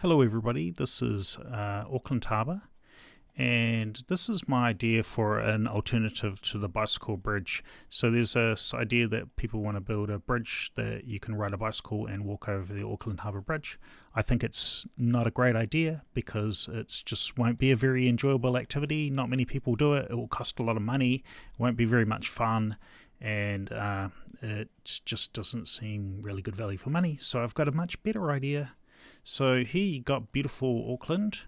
Hello everybody, this is Auckland Harbour, and this is my idea for an alternative to the bicycle bridge. So there's this idea that people want to build a bridge that you can ride a bicycle and walk over the Auckland Harbour Bridge. I think it's not a great idea because it just won't be a very enjoyable activity. Not many people do it. It will cost a lot of money. It won't be very much fun, and it just doesn't seem really good value for money. So I've got a much better idea. So here you got beautiful Auckland,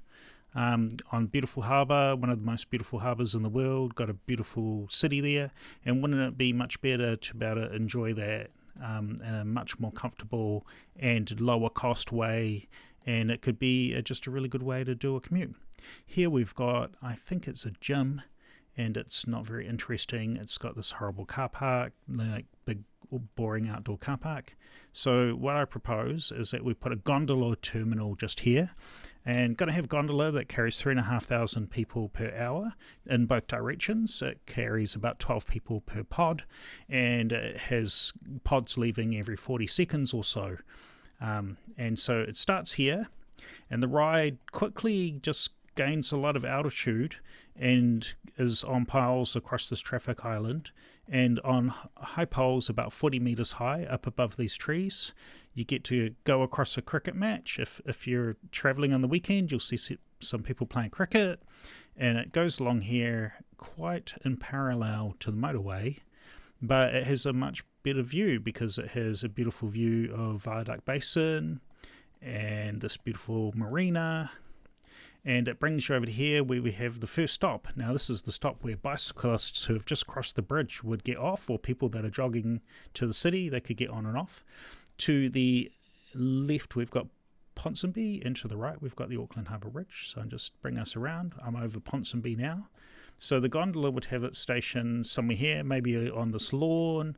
on beautiful harbour, one of the most beautiful harbours in the world, got a beautiful city there, and wouldn't it be much better to be able to enjoy that in a much more comfortable and lower cost way, and it could be just a really good way to do a commute. Here we've got, I think it's a gym, and it's not very interesting. It's got this horrible car park, like big boring outdoor car park. So what I propose is that we put a gondola terminal just here, and going to have gondola that carries 3,500 people per hour in both directions. It carries about 12 people per pod, and it has pods leaving every 40 seconds or so. And so it starts here, and the ride quickly just gains a lot of altitude and is on piles across this traffic island, and on high poles about 40 metres high up above these trees. You get to go across a cricket match. If you're travelling on the weekend, you'll see some people playing cricket, and it goes along here quite in parallel to the motorway, but it has a much better view because it has a beautiful view of Viaduct Basin and this beautiful marina. And it brings you over to here where we have the first stop. Now this is the stop where bicyclists who have just crossed the bridge would get off, or people that are jogging to the city, they could get on and off. To the left we've got Ponsonby, and to the right we've got the Auckland Harbour Bridge. So I'll just bring us around. I'm over Ponsonby now. So the gondola would have its station somewhere here, maybe on this lawn,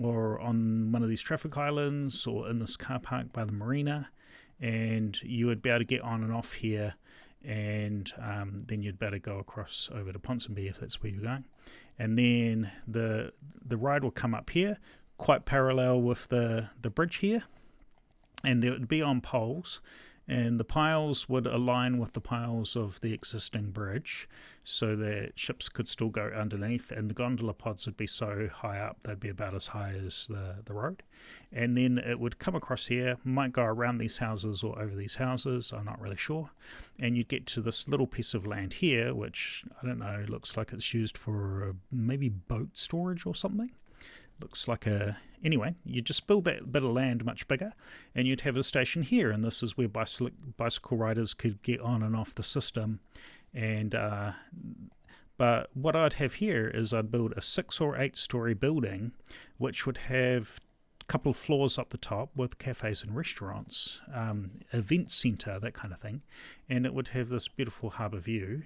or on one of these traffic islands, or in this car park by the marina, and you would be able to get on and off here, and then you'd better go across over to Ponsonby if that's where you're going. And then the ride will come up here, quite parallel with the bridge here, and it would be on poles, and the piles would align with the piles of the existing bridge so that ships could still go underneath, and the gondola pods would be so high up they'd be about as high as the road. And then it would come across here, might go around these houses or over these houses, I'm not really sure, and you'd get to this little piece of land here, which I don't know, looks like it's used for maybe boat storage or something. Looks like anyway, you just build that bit of land much bigger, and you'd have a station here, and this is where bicycle riders could get on and off the system. And but what I'd have here is I'd build a 6 or 8 story building, which would have a couple of floors up the top with cafes and restaurants, event centre, that kind of thing, and it would have this beautiful harbour view.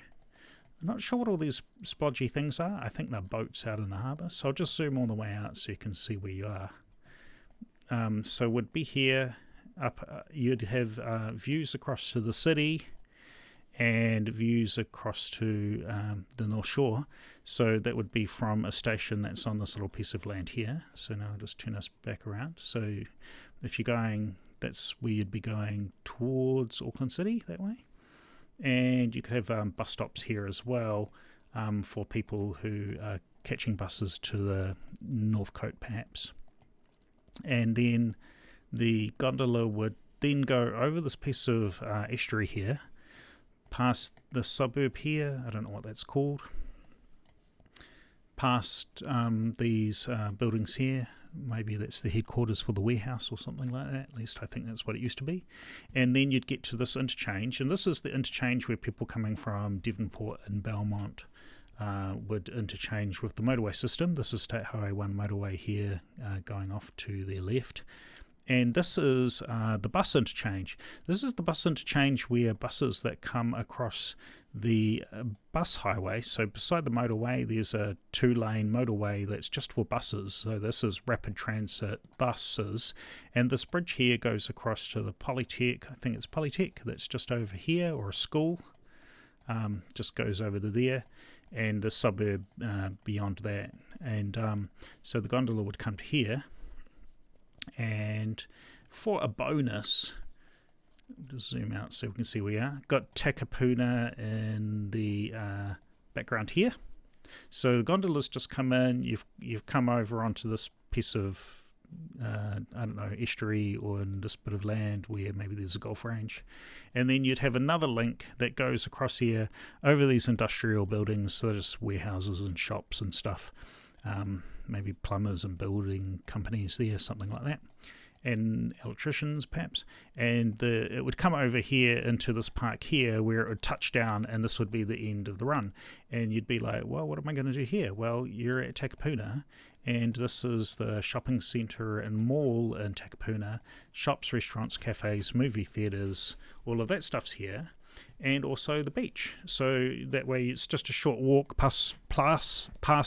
I'm not sure what all these splodgy things are. I think they're boats out in the harbour. So I'll just zoom all the way out so you can see where you are. So would be here. You'd have views across to the city and views across to the North Shore. So that would be from a station that's on this little piece of land here. So now I'll just turn us back around. So if you're going, that's where you'd be going towards Auckland City that way. And you could have bus stops here as well, for people who are catching buses to the Northcote perhaps. And then the gondola would then go over this piece of estuary here, past the suburb here, I don't know what that's called, past these buildings here. Maybe that's the headquarters for the warehouse or something like that. At least I think that's what it used to be. And then you'd get to this interchange, and this is the interchange where people coming from Devonport and Belmont would interchange with the motorway system. This is State Highway 1 motorway here, going off to their left. And this is the bus interchange. This is the bus interchange where buses that come across the bus highway, so beside the motorway there's a 2-lane motorway that's just for buses. So this is rapid transit buses, and this bridge here goes across to the Polytech, I think it's Polytech, that's just over here, or a school, just goes over to there, and the suburb beyond that. And so the gondola would come to here, and for a bonus Just zoom out so we can see where we are. Got Takapuna in the background here. So the gondolas just come in. You've come over onto this piece of I don't know, estuary, or in this bit of land where maybe there's a golf range, and then you'd have another link that goes across here over these industrial buildings. So there's warehouses and shops and stuff, maybe plumbers and building companies there, something like that, and electricians perhaps, and it would come over here into this park here where it would touch down, and this would be the end of the run. And you'd be like, well, what am I going to do here? Well, you're at Takapuna, and this is the shopping centre and mall in Takapuna. Shops, restaurants, cafes, movie theatres, all of that stuff's here, and also the beach. So that way it's just a short walk past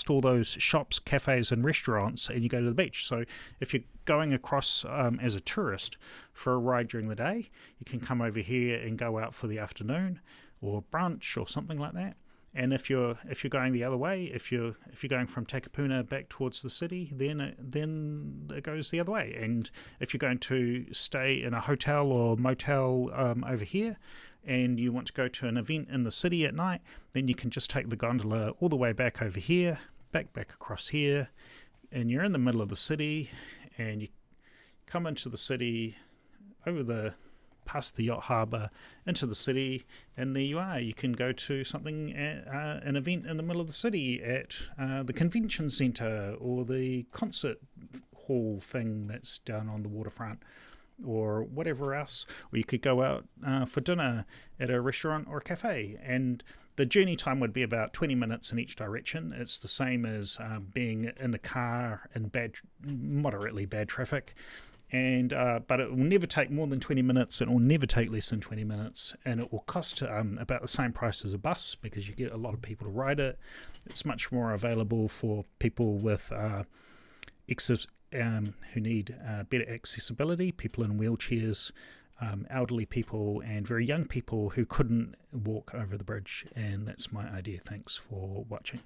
all those shops, cafes and restaurants, and you go to the beach. So if you're going across as a tourist for a ride during the day, you can come over here and go out for the afternoon or brunch or something like that. And if you're going the other way, if you're going from Takapuna back towards the city, then it goes the other way. And if you're going to stay in a hotel or motel over here, and you want to go to an event in the city at night, then you can just take the gondola all the way back over here, back across here, and you're in the middle of the city, and you come into the city over past the yacht harbour into the city, and there you are. You can go to something at an event in the middle of the city at the convention centre or the concert hall thing that's down on the waterfront, or whatever else. Or you could go out for dinner at a restaurant or a cafe, and the journey time would be about 20 minutes in each direction. It's the same as being in a car in moderately bad traffic. And but it will never take more than 20 minutes. It will never take less than 20 minutes, and it will cost about the same price as a bus, because you get a lot of people to ride it. It's much more available for people with who need better accessibility, people in wheelchairs, elderly people, and very young people who couldn't walk over the bridge. And that's my idea. Thanks for watching.